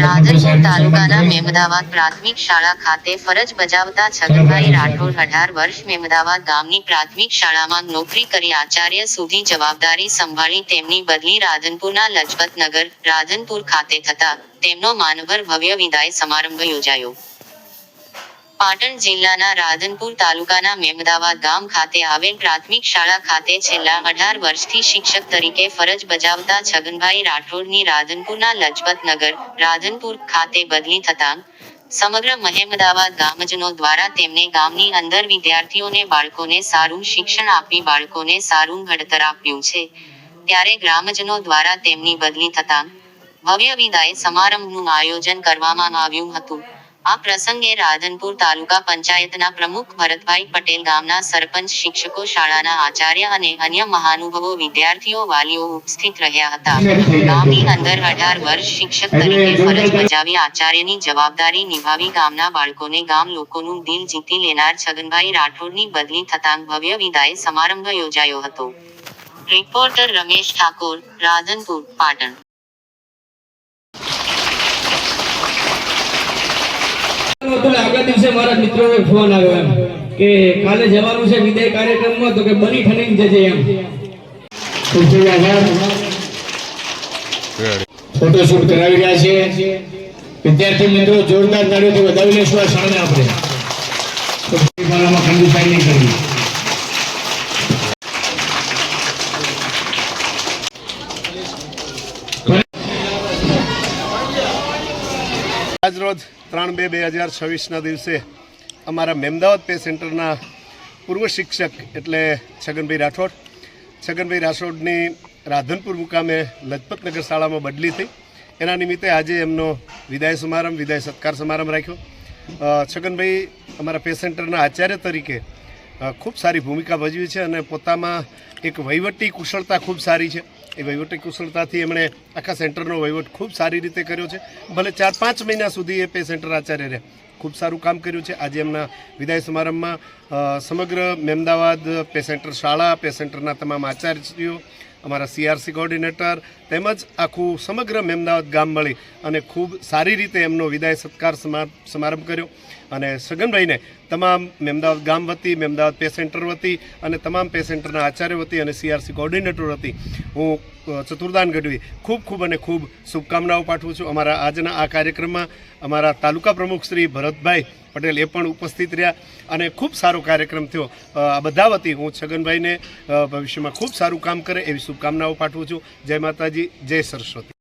રાધનપુર તાલુકાના મેમદાવાદ પ્રાથમિક શાળા ખાતે ફરજ બજાવતા છગનભાઈ રાઠોડ 18 વર્ષ મેમદાવાદ ગામની પ્રાથમિક શાળામાં નોકરી કરી આચાર્ય સુધી જવાબદારી સંભાળી તેમની બદલી રાધનપુરના લજપતનગર રાધનપુર ખાતે થતા તેમનો માનભર ભવ્ય વિદાય સમારંભ યોજાયો। પાટણ જિલ્લાના રાધનપુર તાલુકાના મેમદાવાદ ગામ ખાતે આવેલ પ્રાથમિક શાળા ખાતે છેલ્લા 18 વર્ષથી શિક્ષક તરીકે ફરજ બજાવતા છગનભાઈ રાઠોડની રાધનપુરના લજપતનગર રાધનપુર ખાતે બદલી થતાં સમગ્ર મહેમદાવાદ ગામજનો દ્વારા તેમને ગામની અંદર વિદ્યાર્થીઓને બાળકોને સારું શિક્ષણ આપી બાળકોને સારું ઘડતર આપ્યું છે, ત્યારે ગ્રામજનો દ્વારા તેમની બદલી થતાં ભવ્ય વિદાય સમારંભનું આયોજન કરવામાં આવ્યું હતું। આ પ્રસંગે રાધનપુર તાલુકા પંચાયતના પ્રમુખ ભરતભાઈ પટેલ, ગામના સરપંચ, શિક્ષકો, શાળાના આચાર્ય અને અન્ય મહાનુભાવો, વિદ્યાર્થીઓ, વાલીઓ ઉપસ્થિત રહ્યા હતા। ગામની અંદર 18 વર્ષ શિક્ષક તરીકે ફરજ બજાવી આચાર્યની જવાબદારી નિભાવી ગામના બાળકોને, ગામ લોકોનું દિલ જીતી લેનાર છગનભાઈ રાઠોડની બદલી થતાં ભવ્ય વિદાય સમારંભ યોજાયો હતો। રિપોર્ટર રમેશ ઠાકોર, રાધનપુર, પાટણ। આગલા દિવસે મારા મિત્રોએ ફોન આવ્યો એમ કે કાલે જવાનું છે વિદાય કાર્યક્રમમાં, તો કે બની ઠણીને જજે એમ। ફોટોશૂટ કરાવી રહ્યા છે વિદ્યાર્થી મિત્રો, જોરદાર તાળીઓથી વધાવી લેશું આ ક્ષણને આપણે। ખંડુસાઈ નહીં કરવી। આજ રોજ 3/2/2026 દિવસે અમારા મેમદાવાદ પે સેન્ટરના પૂર્વ શિક્ષક એટલે છગનભાઈ રાઠોડની રાધનપુર મુકામે લજપતનગર શાળામાં બદલી થઈ। એના નિમિત્તે આજે એમનો વિદાય સત્કાર સમારંભ રાખ્યો। છગનભાઈ અમારા પે સેન્ટરના આચાર્ય તરીકે ખૂબ સારી ભૂમિકા ભજવી છે અને પોતામાં એક વહીવટી કુશળતા ખૂબ સારી છે। એ વહીવટી કુશળતાથી એમણે આખા સેન્ટરનો વહીવટ ખૂબ સારી રીતે કર્યો છે। ભલે 4-5 મહિના સુધી એ પે સેન્ટર આચાર્ય રહ્યા, ખૂબ સારું કામ કર્યું છે। આજે એમના વિદાય સમારંભમાં સમગ્ર મેમદાવાદ પે સેન્ટર શાળા, પે સેન્ટરના તમામ આચાર્યો, અમારા CRC કોઓર્ડિનેટર તેમજ આખું સમગ્ર મેમદાવાદ ગામ મળી અને ખૂબ સારી રીતે એમનો વિદાય સત્કાર સમારંભ કર્યો। અને છગનભાઈને તમામ મેમદાવાદ ગામ વતી, મેમદાવાદ પે સેન્ટર વતી અને તમામ પે સેન્ટરના આચાર્ય વતી અને CRC કોઓર્ડિનેટર વતી હું ચતુર્દાન ગઢવી ખૂબ અને ખૂબ શુભકામનાઓ પાઠવું છું। અમારા આજના આ કાર્યક્રમમાં અમારા તાલુકા પ્રમુખ શ્રી ભરતભાઈ પટેલ એ પણ ઉપસ્થિત રહ્યા અને ખૂબ સારો કાર્યક્રમ થયો। આ બધા વતી હું છગનભાઈને ભવિષ્યમાં ખૂબ સારું કામ કરે એવી શુભકામનાઓ પાઠવું છું। જય માતાજી, જય સરસ્વતી।